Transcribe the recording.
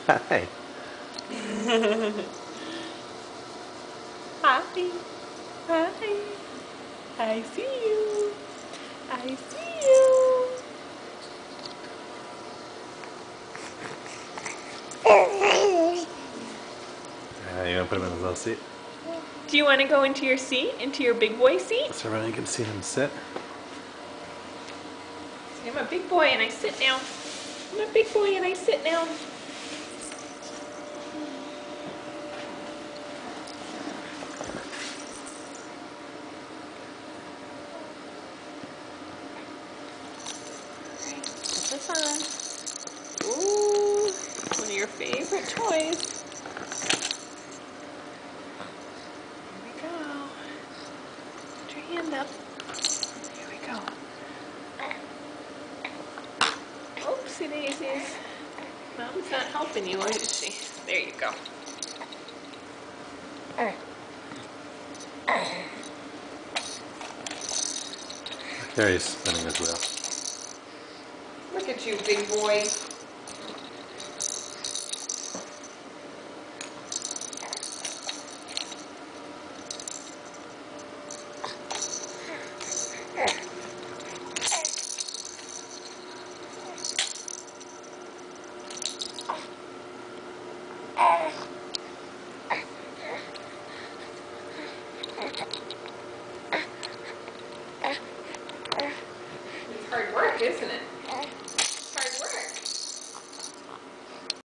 Hi. Hi. Hi. I see you. I see you. You want to put him in his little seat Do you want to go into your seat? Into your big boy seat? so everyone can see him sit? See, I'm a big boy and I sit now. I'm a big boy and I sit now. Put this on. Ooh, one of your favorite toys. Here we go. Put your hand up. Here we go. Oopsie daisies. Mom's not helping you, is she? There you go. There he's spinning his wheel. Look at you, big boy. It's hard work, isn't it?